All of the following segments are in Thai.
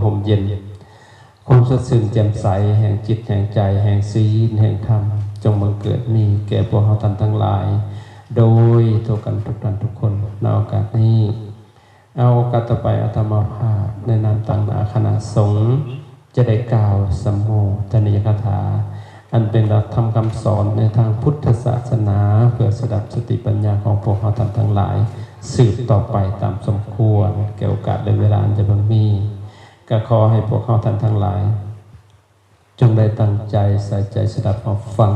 ห่มเย็นความสดชื่นแจ่มใสแห่งจิตแห่งใจแห่งศีลแห่งธรรมจงบังเกิดมีแก่พวกเราท่านทั้งหลายโดยทั่วกันทุกท่านทุกคนในโอกาสนี้เอาโอกาสต่อไปอาตมาภาพในนามต่างคณะสงฆ์จะได้กล่าวสัมโภชนียคถาอันเป็นหลักธรรมคำสอนในทางพุทธศาสนาเพื่อสดับสติปัญญาของพวกเราท่านทั้งหลายสืบต่อไปตามสมควรแก่โอกาสและเวลาจะบังมีก็ขอให้พวกเราท่านทั้งหลายจงได้ตั้งใจใส่ใจสดับรับฟัง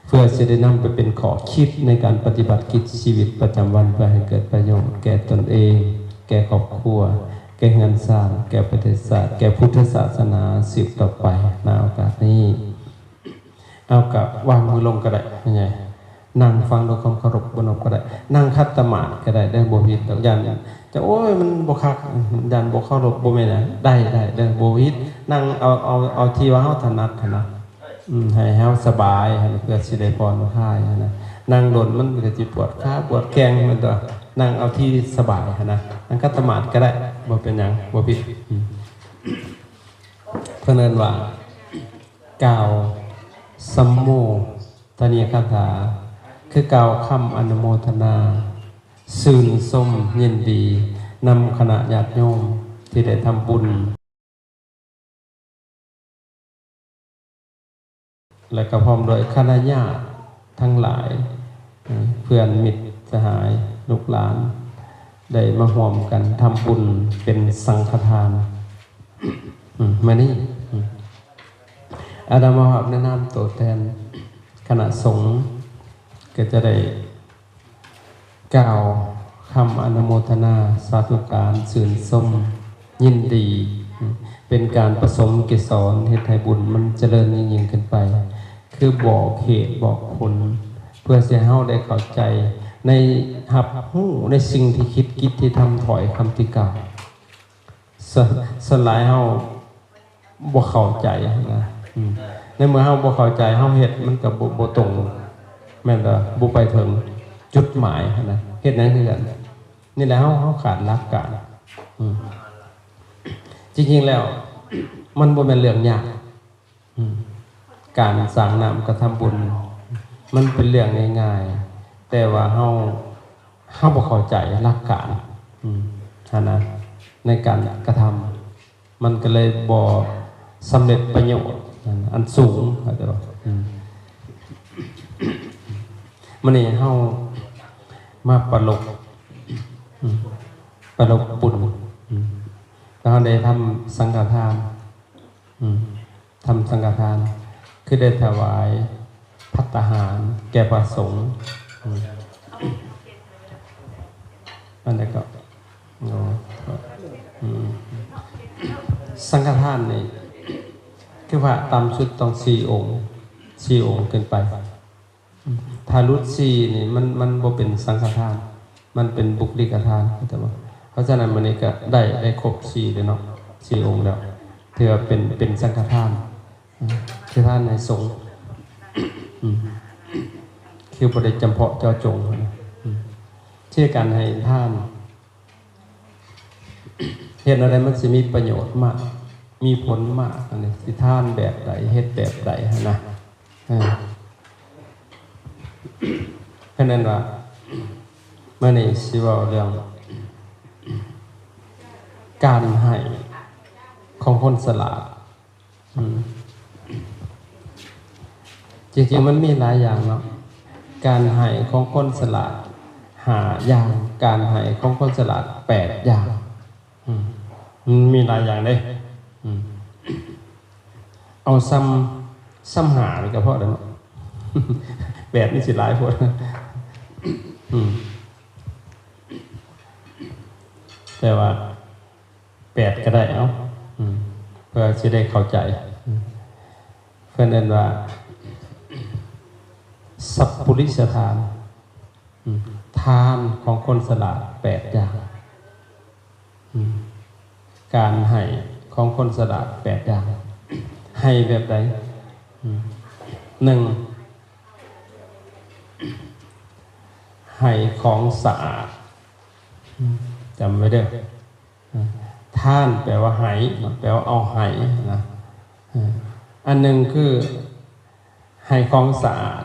เพื่อจะได้นำไปเป็นข้อคิดในการปฏิบัติกิจชีวิตประจำวันเพื่อให้เกิดประโยชน์แก่ตนเองแก่ครอบครัวแก่งานสร้างแก่ประเทศชาติแก่พุทธศาสนาสืบต่อไปในโอกาสนี้เอากับวางมือลงก็ได้ยังไงนั่งฟังด้วยความเคารพบนอกก็ได้นั่งคัตตมาดก็ได้ได้บ่ผิดดอกยันจะโอ้ยมันบ่คักยันบ่เคารพบ่แม่นได้ได้บ่ผิดนั่งเอาที่ว่าเฮาถนัดให้เฮาสบายเพื่อสิได้ผ่อนคลายนะนั่งโดนมันก็สิปวดขาปวดแข้งมันตัวนั่งเอาที่สบายนะนั่งคัตตมาดก็ได้บ่เป็นหยังบ่ผิดเพิ่นเอิ้นว่ากล่าวสัมโมทนียคถาคือกล่าวคำอนุโมทนาชื่นชมยินดีนำคณะญาติโยมที่ได้ทำบุญและก็พร้อมโดยคณะญาติทั้งหลายเพื่อนมิตรสหายลูกหลานได้มาร่วมกันทำบุญเป็นสังฆทานมานี่อาตมาภาพแนะนำตัวแทนคณะสงฆ์ก็จะได้กล่าวคำอนุโมทนาสาธุการชื่นชมยินดีเป็นการผสมเกสรเฮ็ดให้บุญมันเจริญยิ่งขึ้นไปคือบอกเหตุบอกผลเพื่อให้เฮาได้เข้าใจในหับหู้ในสิ่งที่คิดกิจที่ทำถอยคำที่กล่าวสลายเฮาบ่เข้าใจนะในเมื่อเฮาบ่เข้าใจเฮาเฮ็ดมันก็บ่ตรงแม่นบ่บ่ไปถึงจุดหมายนะเฮ็ดนั้นคือกันนี่แหละเฮาขาดหลักการจริงๆแล้วมันบ่แม่นเรื่องยากการสร้างน้ำกระทำบุญมันเป็นเรื่องง่ายๆแต่ว่าเฮาบ่เข้าใจหลักการนะในการกระทำมันก็เลยบ่สำเร็จประโยชน์อันสูงเข้าใจบ่มื้อนี้เฮามาประลบบุญแล้วได้ทำสังฆทานทำสังฆทานคือได้ถวายภัตตาหารแก่พระสงฆ์อันนี้ก็สังฆทานนี่คือว่าตามชุดต้อง4 องค์ขึ้นไปถ้ารุด4นี่มันบ่เป็นสังฆทานมันเป็นบุคลิกทานแต่ว่าเพราะฉะนั้นมื้อนี้ก็ได้ครบ4เลยเนาะ4 องค์แล้วถือว่าเป็นสังฆทานคือทานในสงฆ์คือบ่ได้จำเพาะเจาะจงที่การให้ทานเฮ็ดอะไรมันสิมีประโยชน์มากมีผลมากอันนี้สิทานแบบใดเฮ็ดแบบใดนะเพราะนั้นว่าเมื่อนี้สิเว้าเรื่องการให้ของคนฉลาดจริงๆมันมีหลายอย่างเนาะการให้ของคนฉลาด5 อย่างการให้ของคนฉลาด8 อย่างมันมีหลายอย่างเด้เอาซ้ำหานี่ก็พอแล้วเนาะ8นี่สิหลายโพดแต่ว่า8ก็ได้เอ้าเพื่อสิได้เข้าใจเพิ่นเอิ้นว่าสัพพุริสทานทานของคนฉลาด8 อย่างการให้ของคนฉลาด8 อย่างให้แบบใด1ให้ของสะอาดจำไว้เด้อ ท่านแปลว่าไหแปลว่าเอาไหนะอันหนึ่งคือไหของสะอาด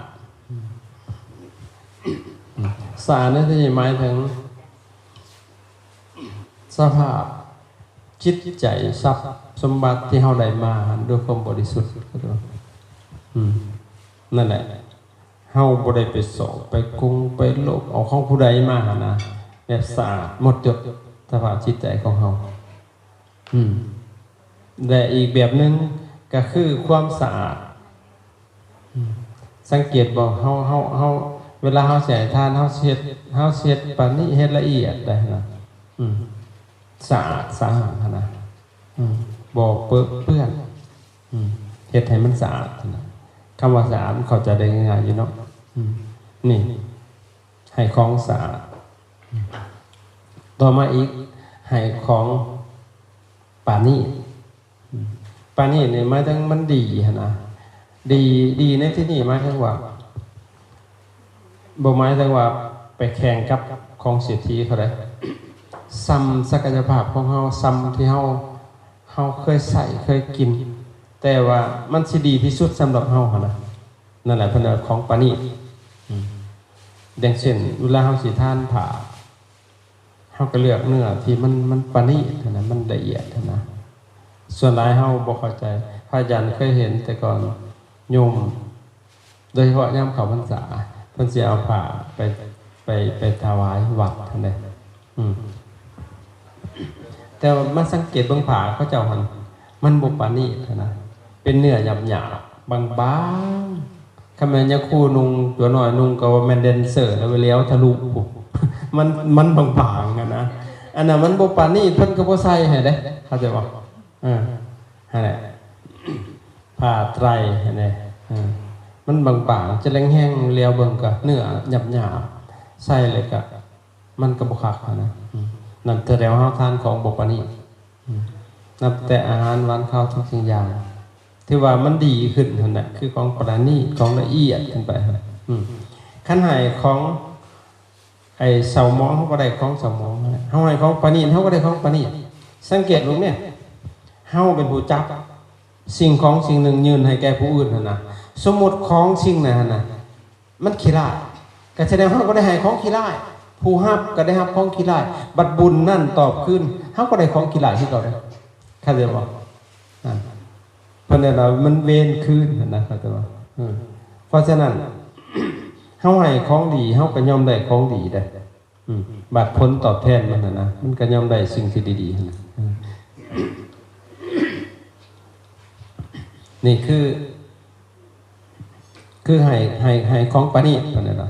สะอาดนั่นจะหมายถึงสภาพจิตใจทรัพย์สมบัติที่เฮาได้มาด้วยความบริสุทธิ์นั่นแหละเฮาบ่ได้ไปสอบไปกุงไปโลภเอาของผู้ใดมานะแบบสะอาดหมดจดสภาพจิตใจของเฮาแต่อีกแบบนึงก็คือความสะอาดสังเกตบอกเฮาเวลาเฮาใส่ทานเฮาเช็ดปานนี้เฮ็ดละเอียดได้นะสะอาดนะบ่เปื้อนเฮ็ดให้มันสะอาดนะคำว่าสะอาดมันเข้าใจได้ง่ายๆอยู่เนาะนี่ให้ของสะอาดต่อมาอีกให้ของปานี่เนี่ยหมายถึงมันดีนะดีในที่นี่หมายถึงว่าบ่หมายถึงว่าไปแข่งกับของเศรษฐีเขาได้ซ้ำศักยภาพของเฮาซ้ำที่เฮาเคยใส่เคยกินแต่ว่ามันสิดีที่สุดสำหรับเฮานะนั่นแหละเพิ่นของปานี่ดังเช่นเวลาเฮาสิทานผ่าเฮาก็เลือกเนื้อที่มันปานี่นะมันละเอียดนะส่วนหลายเฮาบ่เข้าใจพระอาจารย์เคยเห็นแต่ก่อนโยมโดยเฉพาะยามเข้าพรรษาเพิ่นสิเอาผ้าไปถวายวัดนั่นแหละแต่มาสังเกตเบิ่งผ้าเขาเจ้ามันบ่ปานนี้นะเป็นเนื้อหยาบๆบางๆคันแม่นยาคูนุ่งตัวน้อยนุ่งก็ว่าแม่นแดนเซอร์แล้วไปเลี้ยวทะลุมันบางๆนะอันนั้นมันบ่ปานนี้เพิ่นก็บ่ใส่ให้เด้เข้าใจบ่นั่นแหละผ้าไตรนั่นแหละมันบางๆจะแห้งๆเลี้ยวเบิ่งก็เนื้อหยาบๆใส่เลยก็มันก็บ่คักนะนั่นแต่แล้วเฮาทานของบ่ปานนี้นับแต่อาหารหวานข้าวทุกสิ่งอย่างที่ว่ามันดีขึ้นนั่นแหละคือของปราณีตของละเอียดขึ้นไปคันให้ของไอ้เสาหมองเฮาก็ได้ของเสาหมองเฮาให้ของปราณีตเฮาก็ได้ของปราณีตสังเกตลงเนี่ยเฮาเป็นผู้จับสิ่งของสิ่งหนึ่งยืนให้แก่ผู้อื่นนะสมมติของสิ่งนั้นนะมันขี้ร้ายก็แสดงว่าเฮาก็ได้ให้ของขี้ร้ายผู้รับก็ได้รับของขี้ร้ายบัดบุญนั่นตอบขึ้นเฮาก็ได้ของขี้ร้ายที่เก่าได้เข้าใจบ่เพราะนั้นมันเวรคืนนะเข้าใจบ่เพราะฉะนั้นเฮาให้ของดีเฮาก็ย่อมได้ของดีได้บัดผลตอบแทนมันนะมันก็ย่อมได้สิ่งที่ดีๆนะนี่คือให้ของปานีปานนั้น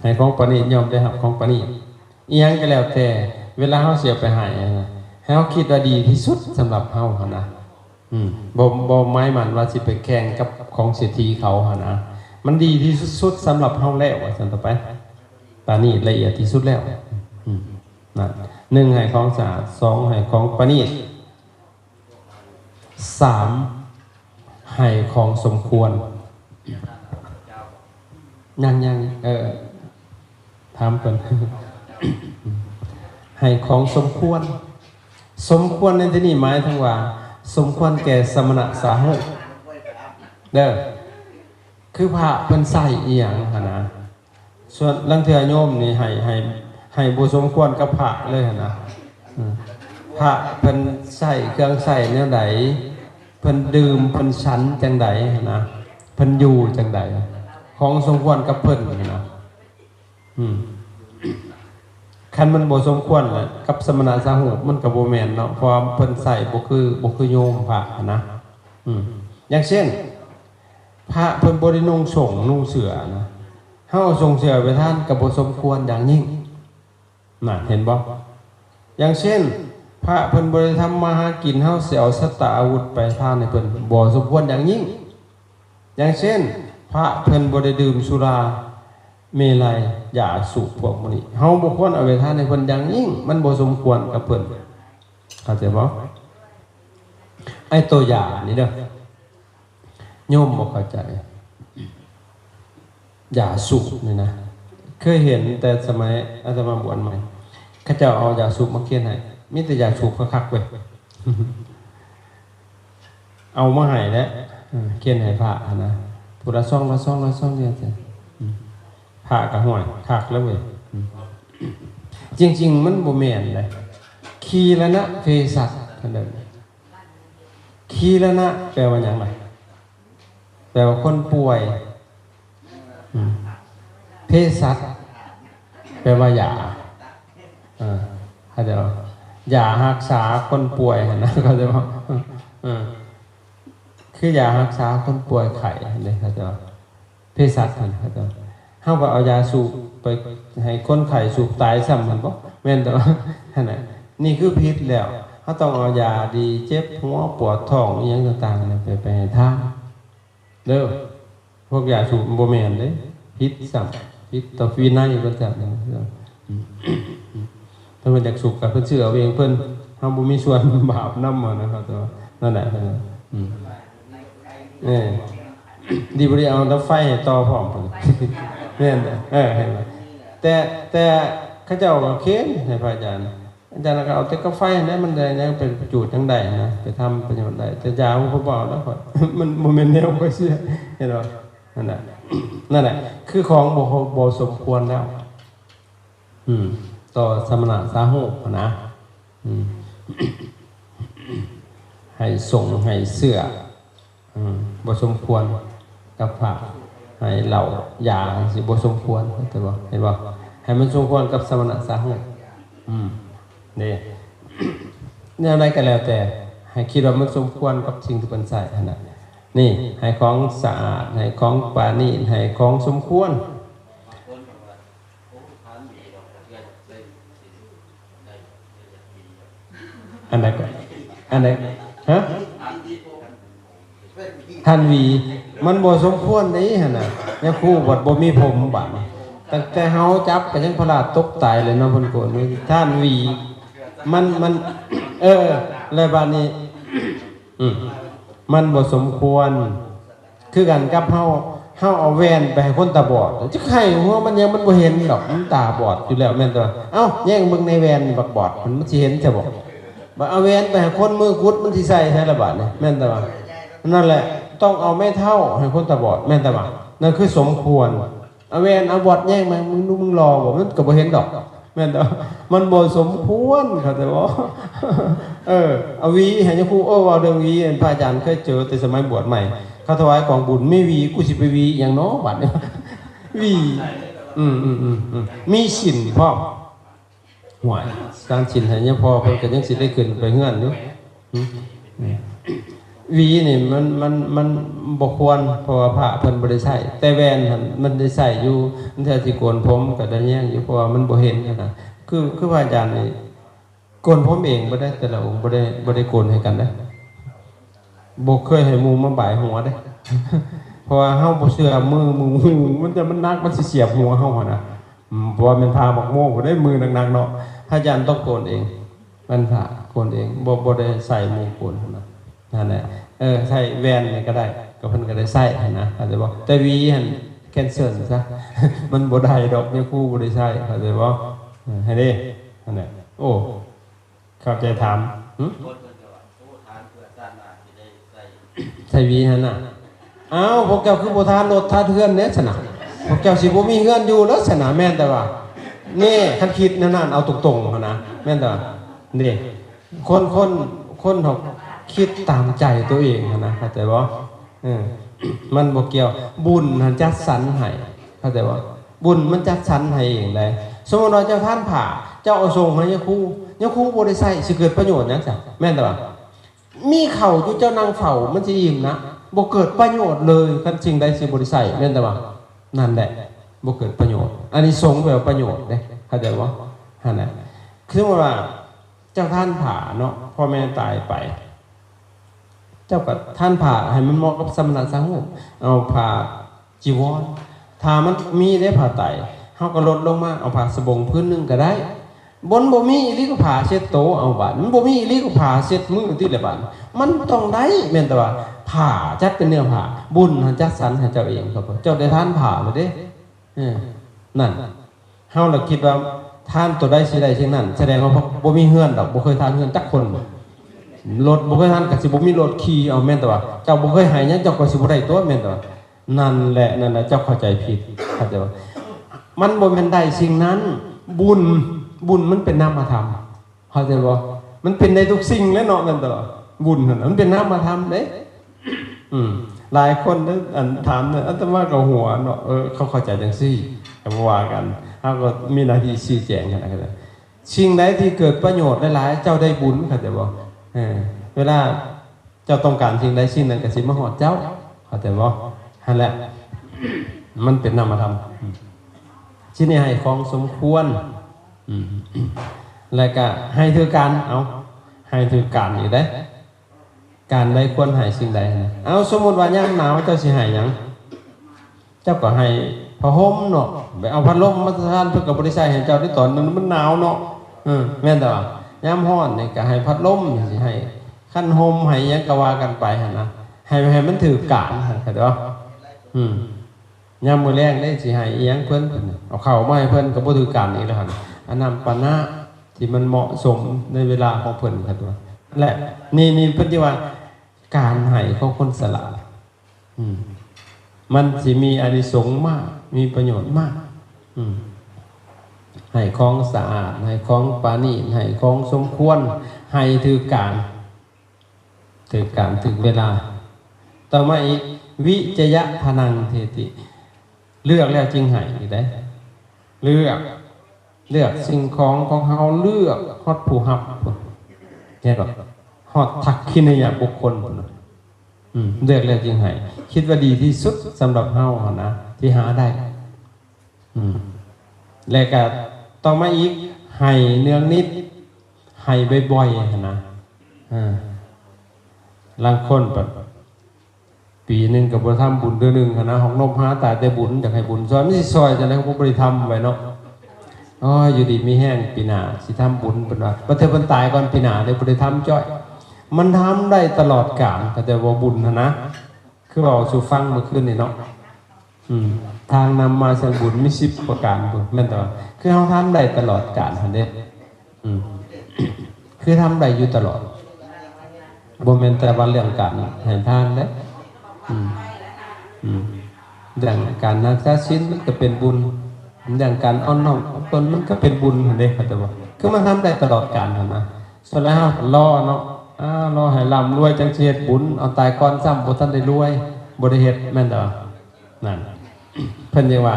ให้ของปานียอมได้ครับของปานีอีหยังก็แล้วแต่เวลาเฮาเสียไปให้เฮาคิดว่าดีที่สุดสำหรับเฮาหั่นนะบ่หมายมั่นว่าสิไปแข่งกับของเศรษฐีเขาหั่นนะมันดีที่สุดสำหรับเฮาแล้วว่าซั่นต่อไปปานีละเอียดที่สุดแล้วนั่น1ให้ของสะอาด2ให้ของปานี3ให้ของสมควรยังถามก่อนให้ของสมควรในที่นี้หมายถึงว่าสมควรแก่สมณะสาหุเด้อคือพระเพิ่นใส่อีหยังหั่นนะส่วนลังเทื่อโยมนี่ให้บ่สมควรกับพระเลยหั่นนะพระเพิ่นใส่เครื่องใส่แนวใดเพิ่นดื่มเพิ่นฉันจังใดนะเพิ่นอยู่จังใดของสมควรกับเพิ่นนะคันมันบ่สมควรกับสมณะสาหุมันก็บ่แม่นเนาะเพราะเพิ่นใส่บ่คือโยมพระนะอย่างเช่นพระเพิ่นบ่ได้นุ่งสงนุ่งเสื้อนะเฮาส่งเสื้อไปท่านก็บ่สมควรอย่างยิ่งน่ะเห็นบ่อย่างเช่นพระเพิ่นบ่ได้ทำมาหากินเฮาสิเอาสัตตะอาวุธไปทานให้เพิ่นบ่สมควรอย่างยิ่งอย่างเช่นพระเพิ่นบ่ได้ดื่มสุราเมลัยยาสูบพวกนี้เฮาบ่ควรเอาไปทานให้เพิ่นอย่างยิ่งมันบ่สมควรกับเพิ่นเข้าใจบ่ไอ้ตัวอย่างนี่เด้อโยมบ่เข้าใจยาสูบนี่นะเคยเห็นแต่สมัยอาตมาบวชใหม่เขาเจ้าเอายาสูบมาเขียนให้ มีแต่ยาสูบคักๆเว้ยเอามาให้แล้วเขียนให้พระนะพุทธซ่องละซ่องเนี่ยจ้ะพระก็ห่วยคักแล้วเว้ยจริงๆมันบ่แม่นเลยคีรณะเภสัชนั่นแหละคีรณะแปลว่าหยังไงแปลว่าคนป่วยเภสัชแปลว่ายาเข้าใจป่ะยารักษาคนป่วยนะเข้าใจป่ะคือยารักษาคนป่วยไข้เนี่ยเข้าใจป่ะเภสัชเข้าใจป่ะเฮาก็เอายาสูบไปให้คนไข้สูบตายซ้ำมันบ่แม่นแต่ว่านั่นน่ะนี่คือพิษแล้วเฮาต้องเอายาดีเจ็บหัวปวดท้องอีหยังต่างๆไปให้ทานเด้อพวกยาสูบบ่แม่นเด้พิษซ้ำพิษต่อวินัยก็จับนึงถ้ามันอยากสูบกับเพิ่นชื่อเอาเองเพิ่นเฮาบ่มีส่วนบาปนำนะครับแต่ว่านั่นแหละดีบ่ได้เอาน้ำไฟให้ต่อพร้อมเพิ่นแม่นเห็นบ่แต่เขาเจ้าก็เค้นให้พระอาจารย์ก็เอาแต่กาแฟนั้นมันได้นะเป็นประโยชน์จังได๋นะไปทำประโยชน์ได้แต่ยามันบ่บอกแล้วมันบ่แม่นแนวค่อยเชื่อเห็นบ่นั่นแหละคือของบ่สมควรแล้วต่อสมณะสาหุนะให้ส่งให้เสื้อบ่สมควรกับพระให้เหล่ายาสิบ่สมควรแต่ว่าเห็นบ่ให้มันสมควรกับสมณะสาหุนี่แนวใดก็แล้วแต่ให้คิดว่ามันสมควรกับสิ่งที่เพิ่นใช้ขนาดนี่ให้ของสะอาดให้ของปานีให้ของสมควรอันไหนฮะท่านวีมันบ่สมควรนี่หั่นน่ะเนี่ยครูบ่มีผมบาดตั้งแต่เฮาจับก็ยังพลาดตกตายเลยเนาะเพิ่นโกนท่านวีมันแล้วบาดนี้มันบ่สมควรคือกันกับเฮาเอาแว่นไปให้คนตาบอดจะไข่หัวมันยังมันบ่เห็นดอกมันตาบอดอยู่แล้วแม่นตัวเอ้าแย่งเบิ่งในแว่นบักบอดมันสิเห็นจะบอกบ่เอาแว่นไปให้คนมือกุดมันสิใส่แท้ละบาดนี่แม่นตัวนั่นแหละต้องเอาไม่เท่าให้คนตาบอดแม่นตัวนั่นคือสมควรเอาแว่นเอาบอดแย่งมามึงรอบ่มันก็บ่เห็นดอกแม่นตัวมันบ่สมควรเข้าใจบ่เอาวีให้ยะครูว่าเรื่องวีพระอาจารย์เคยเจอแต่สมัยบวชใหม่เขาถวายกองบุญไม่วีกูสิไปวีอย่างน้อบัดเนี่ยวีมีสินพ่อหวยการสินให้เนี่ยพอเพิ่นก็ยังสิได้ขึ้นไปเฮือนอยู่วีนี่มันบ่ควรเพราะว่าพระเพิ่นบ่ได้ใช้แต่แว่นมันได้ใช้อยู่มันแท้สิโกนผมก็ได้แย่งอยู่เพราะว่ามันบ่เห็นนะคือพระอาจารย์นี่โกนผมเองบ่ได้แต่ละองค์บ่ได้โกนให้กันได้บ่เคยให้หมู่มาบ่ายหัวได้เพราะว่าเฮาบ่เชื่อมือมันนักมันสิเสียบหัวเฮาหั่นน่ะเพราะว่ามันพาบักโม่บ่ได้มือหนักๆเนาะพระอาจารย์ต้องโกนเองมันพระโกนเองบ่ได้ใส่หมู่โกนหั่นน่ะนั่นแหละใส่แว่นนี่ก็ได้ก็เพิ่นก็ได้ใส่หั่นนะเข้าใจบ่แต่วีหั่นแคนเซิลซะมันบ่ได้ดอกเนี่ยครูบ่ได้ใช้เข้าใจบ่ให้เด้นั่นแหละโอ้เข้าใจถามใส่วีหั่นน่ะอ้าวพวกเจ้าคือบ่ทานรถทาเทือนเด้ซะน่ะพวกเจ้าสิบ่มีเฮือนอยู่แล้วซะน่ะแม่นแต่ว่านี่คันคิดนั่นเอาตรงๆหั่นนะแม่นแต่ว่านี่คนเฮาคิดตามใจตัวเองนะเข้าใจบ่มันบ่เกี่ยวบุญมันจัดสรรให้เข้าใจบ่บุญมันจัดสรรให้เองเลยสมมุติว่าเจ้าท่านผ่าเจ้าเอาส่งให้ยะครูบ่ได้ใช้สิเกิดประโยชน์หยังซะแม่นแต่ว่ามีเข้าอยู่เจ้านางเฝ้ามันสิอิ่มนะบ่เกิดประโยชน์เลยคันสิ่งใดสิบ่ได้ใช้แม่นแต่ว่านั่นแหละบ่เกิดประโยชน์อันนี้สงแบบประโยชน์เด้เข้าใจบ่หั่นน่ะคือว่าเจ้าท่านผ่าเนาะพ่อแม่ตายไปเจ้ากับท่านผ่าให้มันเหมาะกับสมณะสังฆ์เอาผ่าจีวรถ้ามันมีได้ผ่าไตเฮาก็ลดลงมาเอาผ่าสบงพื้นนึงก็ได้บนบ่มีอีหลีก็ผ่าเช็ดโตเอาบาดมันบ่มีอีหลีก็ผ่าเช็ดมือที่ละบาดมันต้องได้แม่นแต่ว่าผ่าจัดเป็นเนื้อผ่าบุญจัดสรรให้เจ้าเองครับเจ้าได้ท่านผ่าเลยเด้นั่นเฮาล่ะคิดว่า ท่านตัวใดสิใดเช่นนั้นแสดงว่าบ่มีเฮือนดอกบ่เคยทานเฮือนจักคนรถบ่เคยทานก็สิบ่มีรถขี่เอาแม่นแต่ว่าเจ้าบ่เคยให้หยังเจ้าก็สิบ่ได้ตัวแม่นแต่ว่านั่นแหละเจ้าเข้าใจผิดเข้าใจว่ามันบ่แม่นได้สิ่งนั้นบุญมันเป็นนามธรรมเข้าใจบ่มันเป็นในทุกสิ่งแล้วเนาะแม่นแต่ว่าบุญนั่นมันเป็นนามธรรมเด้หลายคนถามเนี่ยอาตมาก็หัวเนาะเขาเข้าใจจังซี่ก็ว่ากันเฮาก็มีหน้าที่ชี้แจงกันนะครับสิ่งใดที่เกิดประโยชน์หลายๆเจ้าได้บุญเข้าใจบ่เวลาเจ้าต้องการสิ่งใดสิ่งนั้นก็สิมาฮอดเจ้าเข้าใจบ่นั่นแหละมันเป็นนามธรรมที่นี่ให้ของสมควรแล้วก็ให้ถือการให้ถือการอยู่ได้การใดควรให้สิ่งใดเอาสมมุติว่ายามหนาวเจ้าสิให้หยังเจ้าก็ให้ผ้าห่มเนาะไปเอาพัดลมมาทานเพื่อกับบริษัทให้เจ้าได้ตอนนั้นมันหนาวเนาะแม่นแต่ว่ายามร้อนนี่ก็ให้พัดลมสิให้คันห่มให้หยังก็ว่ากันไปหั่นนะให้มันถือการเข้าใจบ่ยามมื้อแลงได้สิให้อีหยังเพิ่นเอาข้าวมาให้เพิ่นก็บ่ถือการอีกแล้วหั่นอันนั้นปานะที่มันเหมาะสมในเวลาของเพิ่นครับตัวและนี่เพิ่นที่ว่าการให้ของคนสละมันสิมีอานิสงส์มากมีประโยชน์มากให้ของสะอาดให้ของปานีตให้ของสมควรให้ถือการถึงเวลาต่อมาอีกวิจยะพนังเทติเลือกแล้วจึงให้ได้เลือกสิ่งของเขาเลือกฮอดผู้รับเนี่ยก็ฮอดทักขินยบุคคลเลือกแล้วจึงให้คิดว่าดีที่สุดสำหรับเฮานะที่หาได้แล้วก็ต่อมาอีกให้เนืองนิดให้บ่อยๆนะบางคนแบบปีนึงก็บ่ทำบุญเดือนนึงนะของนมหาตาแต่บุญอยากให้บุญซอยไม่สิซอยจังได๋ก็บ่ได้ทำไว้เนาะอยู่ดีมีแห้งปีหน้าสิทำบุญเพิ่นว่าบ่เทื่อเพิ่นตายก่อนปีหน้าได้บ่ได้ทำจ้อยมันทำได้ตลอดกาลก็แต่ว่าบุญนะคือเราสู่ฟังเมื่อคืนนี่เนาะทางนำมาซึ่งบุญมี10ประการพุ่นแม่นแต่ว่าคือเฮาทำได้ตลอดกาลหั่นเด้คือทำได้อยู่ตลอดบ่แม่นแต่ว่าเรื่องการให้ทานเด้เรื่องการรักษาศีลมันก็เป็นบุญเรื่องการอ้อนน้อมตนมันก็เป็นบุญหั่นเด้ครับแต่ว่าคือมันทำได้ตลอดกาลหั่นนะส่วนแล้วรอเนาะรอให้ร่ำรวยจังสิเฮ็ดบุญเอาตายก่อนซ้ำบ่ทันได้รวยบ่ได้เฮ็ดแม่นบ่นั่นเพิ่นเรียกว่า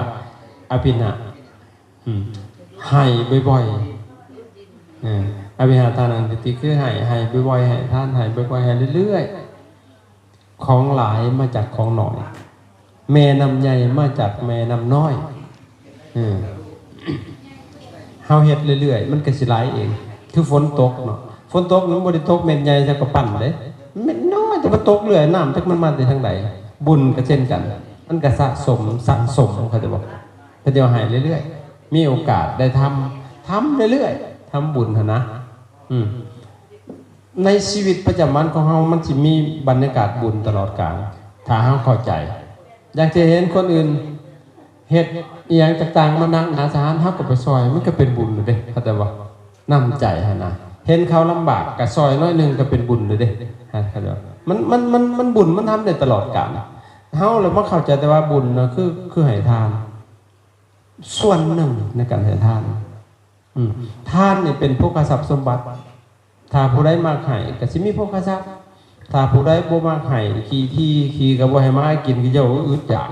อภินะให้บ่อยๆอภิหาทานังติคือให้บ่อยๆให้ทานให้บ่อยๆให้เรื่อยๆของหลายมาจากของน้อยแม่น้ำใหญ่มาจากแม่น้ำน้อยเฮาเฮ็ดเรื่อยๆมันก็สิหลายเองคือฝนตกเนาะฝนตกมันบ่ได้ตกเม็ดใหญ่ซะก็ปั่นเด้เม็ดน้อยแต่มันตกเรื่อยน้ำจักมันมาได้ทางใดบุญก็เช่นกันมันก็สะสมเขาจะบอกเพิ่นจะให้เรื่อยๆมีโอกาสได้ทำเรื่อยๆทำบุญหั่นนะในชีวิตประจำวันของเฮามันสิมีบรรยากาศบุญตลอดกาลถ้าเฮาเข้าใจอยากจะเห็นคนอื่นเฮ็ดอีหยังต่างๆมานั่งหน้าศาลเฮาก็ไปซอยมันก็เป็นบุญเลยเด้เข้าใจบ่น้ำใจหั่นนะเห็นเขาลำบากก็ซอยน้อยนึงก็เป็นบุญเลยเด้เข้าใจมันบุญมันทำได้ตลอดกาลเฮาเลยมาเข้าใจแต่ว่าบุญนะคือให้ทานส่วนหนึ่งในการให้ทานทานนี่เป็นโภคทรัพย์สมบัติถ้าผู้ใดมากให้ก็สิมีโภคทรัพย์ถ้าผู้ใดบ่มากให้ขี่ก็บ่ให้มากินก็เจ้าอึดอยาก